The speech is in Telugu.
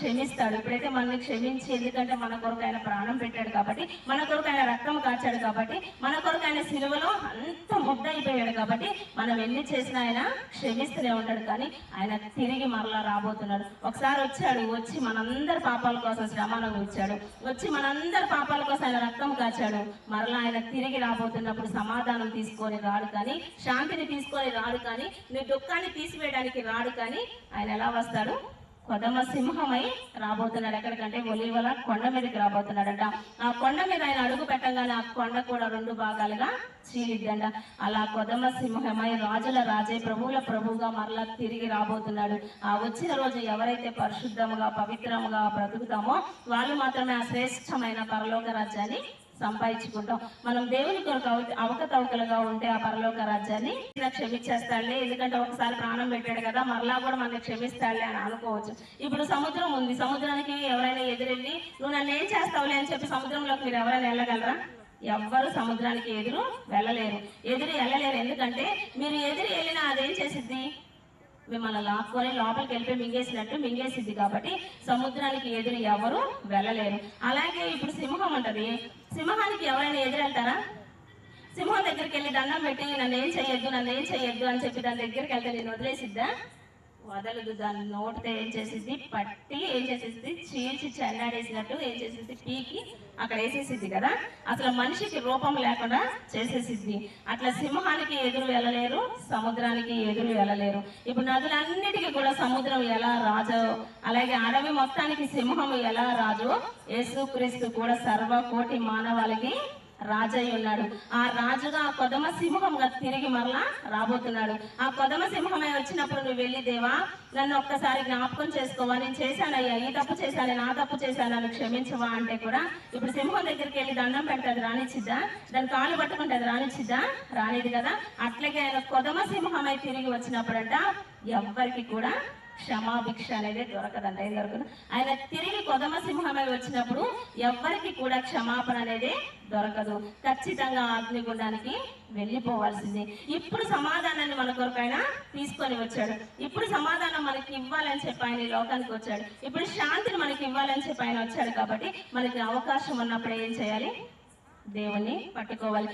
క్షమిస్తాడు. ఎప్పుడైతే మనల్ని క్షమించి, ఎందుకంటే మన కొరకు ఆయన ప్రాణం పెట్టాడు కాబట్టి, మన కొరకు ఆయన రక్తం కాచాడు కాబట్టి, మన కొరకు ఆయన సిలువలో అంత ముద్దయిపోయాడు కాబట్టి, మనం ఎన్ని చేసినా ఆయన క్షమిస్తూనే ఉంటాడు. కానీ ఆయన తిరిగి మరలా రాబోతున్నాడు. ఒకసారి వచ్చి మనందరి పాపాల కోసం శ్రమను వచ్చాడు, వచ్చి మనందరి పాపాల కోసం ఆయన రక్తం కాచాడు. మరలా ఆయన తిరిగి రాబోతున్నప్పుడు సమాధానం తీసుకొని రాడు, కానీ శాంతిని తీసుకొని రాడు, కానీ నీ దుఃఖాన్ని తీసివేయడానికి రాడు. కానీ ఆయన ఎలా వస్తాడు? కొదమ సింహమై రాబోతున్నాడు. ఎక్కడికంటే ఒలీవల కొండ మీదకి రాబోతున్నాడట. ఆ కొండ మీద ఆయన అడుగు పెట్టగానే ఆ కొండ కూడా 2 భాగాలుగా చీలిద్దంట. అలా కొదమ సింహమై రాజుల రాజే ప్రభువుల ప్రభువుగా మరలా తిరిగి రాబోతున్నాడు. ఆ వచ్చిన రోజు ఎవరైతే పరిశుద్ధముగా పవిత్రముగా బ్రతుకుతామో వాళ్ళు మాత్రమే ఆ శ్రేష్టమైన పరలోక రాజ్యాన్ని సంపాదించుకుంటాం. మనం దేవుని కొరకు అవకతవకలుగా ఉంటే ఆ పరలోక రాజ్యాన్ని క్షమించేస్తాడులే, ఎందుకంటే ఒకసారి ప్రాణం పెట్టాడు కదా, మరలా కూడా మనల్ని క్షమిస్తాడులే అని అనుకోవచ్చు. ఇప్పుడు సముద్రం ఉంది, సముద్రానికి ఎవరైనా ఎదురెళ్ళి నువ్వు నన్ను ఏం చేస్తావులే అని చెప్పి సముద్రంలోకి మీరు ఎవరైనా వెళ్ళగలరా? ఎవ్వరు సముద్రానికి ఎదురు వెళ్ళలేరు. ఎందుకంటే మీరు ఎదురు వెళ్ళినా అదేం చేసిద్ది? మిమ్మల్ని లాక్కొని లోపలికి వెళ్ళిపోయి మింగేసిద్ది. కాబట్టి సముద్రానికి ఎదురు ఎవరు వెళ్ళలేరు. అలాగే ఇప్పుడు సింహం ఉంటది, సింహానికి ఎవరైనా ఎదురెళ్తారా? సింహం దగ్గరికి వెళ్ళి దండం పెట్టి నన్ను ఏం చెయ్యొద్దు అని చెప్పి దాని దగ్గరికి వెళ్తే నేను వదిలేసిద్దా? వదలదు. దాని నోటితో ఏం చేసిద్ది? పట్టి ఏం చేసేసిద్ది? చీల్చి చెన్నాడేసినట్టు ఏం చేసేసి పీకి అక్కడ వేసేసిద్ది కదా. అసలు మనిషికి రూపం లేకుండా చేసేసిద్ది. అట్లా సింహానికి ఎదురు వెళ్ళలేరు, సముద్రానికి ఎదురు వెళ్ళలేరు. ఇప్పుడు నదులన్నిటికీ కూడా సముద్రం ఎలా రాజో, అలాగే అడవి మొత్తానికి సింహం ఎలా రాజో, యేసుక్రీస్తు కూడా సర్వకోటి మానవాళికి రాజై ఉన్నాడు. ఆ రాజుగా ఆ కొదమ సింహంగా తిరిగి మరలా రాబోతున్నాడు. ఆ కొదమ సింహమై వచ్చినప్పుడు నువ్వు వెళ్ళి, దేవా నన్ను ఒక్కసారి జ్ఞాపకం చేసుకోవా, నేను చేశానయ్యా, ఈ తప్పు చేశాను, నా తప్పు చేశాను, నన్ను క్షమించవా అంటే కూడా ఇప్పుడు సింహం దగ్గరికి వెళ్ళి దండం పెడితే అది రానిచ్చిద్దా? దాని కాళ్ళు పట్టుకుంటే అది రానిచ్చిద్దా? రానిది కదా. అట్లాగే ఆయన కొదమ సింహమై తిరిగి వచ్చినప్పుడంట ఎవ్వరికి కూడా క్షమాభిక్ష అనేది దొరకదంట. ఏం దొరకదు. ఆయన తిరిగి కొదమ సింహమై వచ్చినప్పుడు ఎవ్వరికి కూడా క్షమాపణ అనేది దొరకదు. ఖచ్చితంగా అగ్నిగుండానికి వెళ్ళిపోవాల్సిందే. ఇప్పుడు సమాధానాన్ని మన కొరకు ఆయన తీసుకొని వచ్చాడు. ఇప్పుడు సమాధానం మనకి ఇవ్వాలని చెప్పి ఆయన ఈ లోకానికి వచ్చాడు. ఇప్పుడు శాంతిని మనకి ఇవ్వాలని చెప్పి ఆయన వచ్చాడు. కాబట్టి మనకి అవకాశం ఉన్నప్పుడు ఏం చేయాలి? దేవుణ్ణి పట్టుకోవాలి.